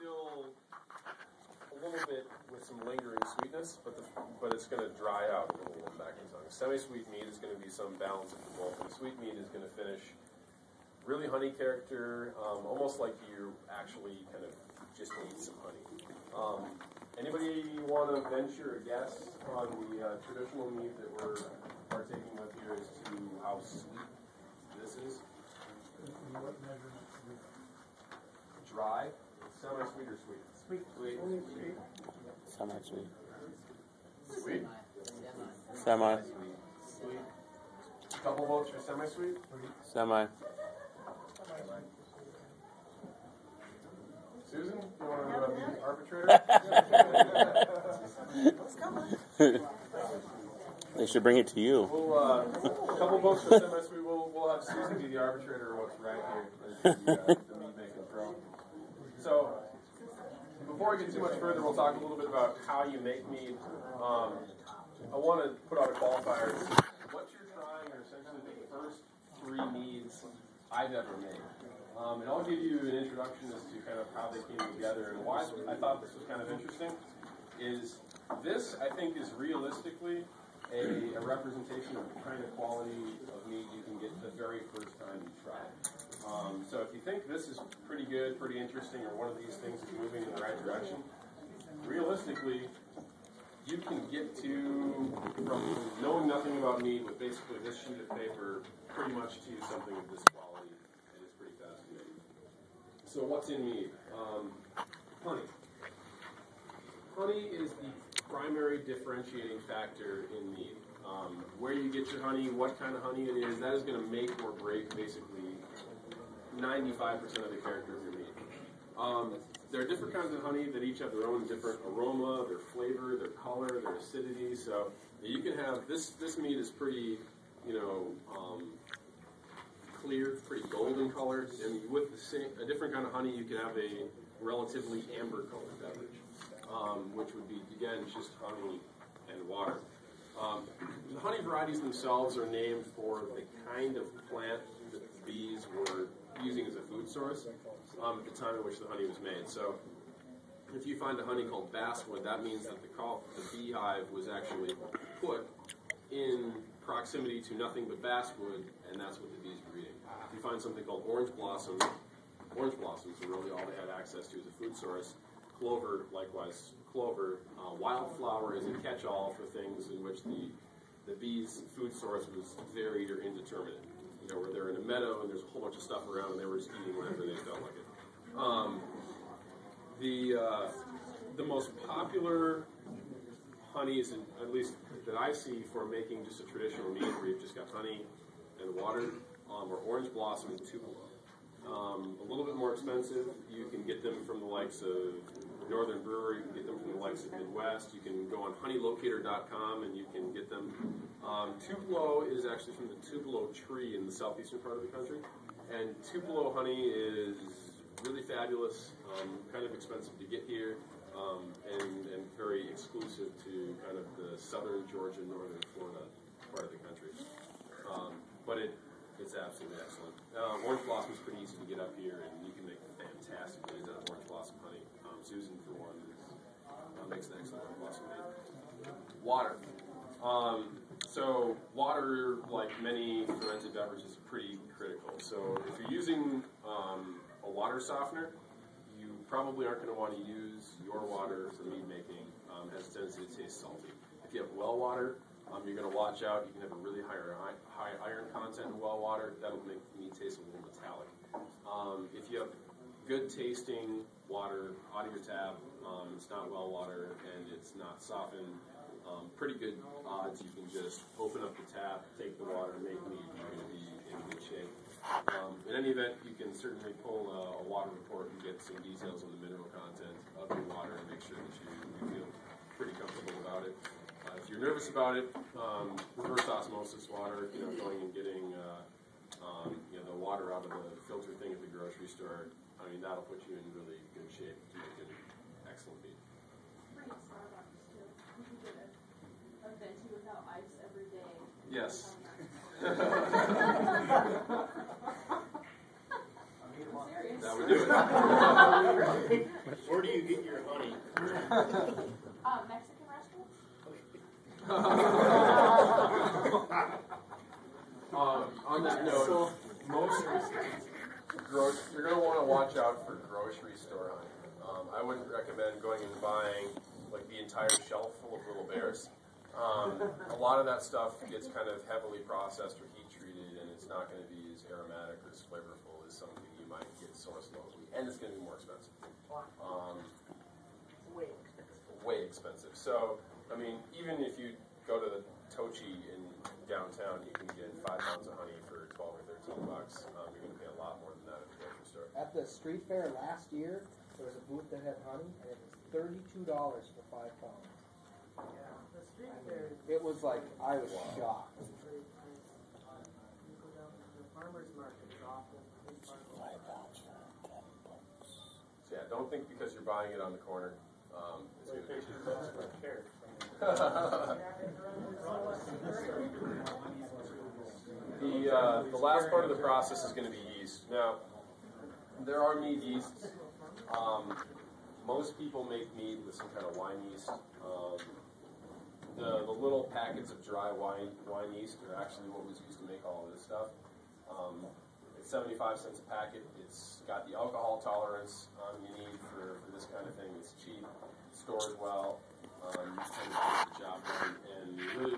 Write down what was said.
still a little bit with some lingering sweetness, but it's going to dry out a little back in tongue. Semi-sweet mead is going to be some balance of the both, and sweet mead is going to finish really honey character, almost like you actually kind of just need some honey. Anybody want to venture a guess on the traditional mead that we're partaking with here as to how sweet this is? What measurement? Dry, semi-sweet or sweet? Sweet. Sweet. Semi-sweet. Sweet? Semi. Sweet. Couple votes for semi-sweet? Semi. Susan, you want to be the arbitrator? They should bring it to you. We'll, a couple votes for semi-sweet. We'll have Susan be the arbitrator of what's right here as the mead making pro. So, before we get too much further, we'll talk a little bit about how you make mead. I want to put out a qualifier. What you're trying are essentially the first 3 meads I've ever made. And I'll give you an introduction as to kind of how they came together and why I thought this was kind of interesting. Is this, I think, is realistically a representation of the kind of quality of mead you can get the very first time you try it. So if you think this is pretty good, pretty interesting, or one of these things is moving in the right direction, realistically, you can get to, from knowing nothing about mead with basically this sheet of paper, pretty much to something of this quality, and it's pretty fascinating. So what's in mead? Honey. Honey is the primary differentiating factor in mead. Where you get your honey, what kind of honey it is, that is going to make or break basically 95% of the character of your mead. There are different kinds of honey that each have their own different aroma, their flavor, their color, their acidity. So you can have this mead is pretty, clear, pretty golden colored, and with a different kind of honey, you can have a relatively amber colored beverage, which would be again just honey and water. The honey varieties themselves are named for the kind of plant that the bees were using as a food source at the time in which the honey was made. So if you find a honey called basswood, that means that the beehive was actually put in proximity to nothing but basswood, and that's what the bees were eating. If you find something called orange blossoms are really all they had access to as a food source. Clover, likewise, wildflower is a catch-all for things in which the bees' food source was varied or indeterminate. Where they're in a meadow and there's a whole bunch of stuff around and they were just eating whenever they felt like it. The most popular honeys, at least that I see for making just a traditional mead where you've just got honey and water, are orange blossom and tupelo. A little bit more expensive. You can get them from the likes of Northern Brewery. You can get them from the likes of Midwest. You can go on honeylocator.com and you can get them. Tupelo is actually from the Tupelo tree in the southeastern part of the country. And Tupelo honey is really fabulous, kind of expensive to get here, and very exclusive to kind of the southern Georgia, northern Florida part of the country. But it's absolutely excellent. Orange blossom is pretty easy to get up here, and you can make fantastic mead out of orange blossom honey. Susan, for one, makes an excellent orange blossom mead. Water. So water, like many fermented beverages, is pretty critical. So if you're using a water softener, you probably aren't going to want to use your water for mead making. It has a tendency to taste salty. If you have well water, you're going to watch out. You can have a really high iron content in well water. That'll make mead taste a little metallic. If you have good tasting water out of your tap, it's not well water and it's not softened, pretty good odds you can just open up the tap, take the water, make mead, and you're going to be in good shape. In any event, you can certainly pull a water report and get some details on the mineral content of your water and make sure that you feel pretty comfortable about it. If you're nervous about it, reverse osmosis water, going and getting the water out of the filter thing at the grocery store, that'll put you in really good shape to make an excellent mead. A venti without ice every day. Yes. That would do it. Where do you get your honey? Mexican restaurant? On that note, most you're going to want to watch out for grocery store honey. I wouldn't recommend going and buying like the entire shelf full of Little Bears. A lot of that stuff gets kind of heavily processed or heat treated, and it's not going to be as aromatic or as flavorful as something you might get sourced locally, and it's going to be more expensive. Way expensive. So, I mean, even if you go to the Tochi in downtown, you can get 5 pounds of honey for $12 or $13. You're going to pay a lot more than that at the grocery store. At the street fair last year, there was a booth that had honey, and it was $32 for 5 pounds. Yeah, the street fair. It was like, I was shocked. You go down to the farmer's market, it's awful. So yeah, don't think because you're buying it on the corner, it's going to be cheap. The last part of the process is going to be yeast. Now, there are mead yeasts. Most people make mead with some kind of wine yeast. The little packets of dry wine yeast are actually what was used to make all of this stuff. It's 75 cents a packet. It's got the alcohol tolerance you need for this kind of thing. It's cheap, stores well, you can get the job done, and really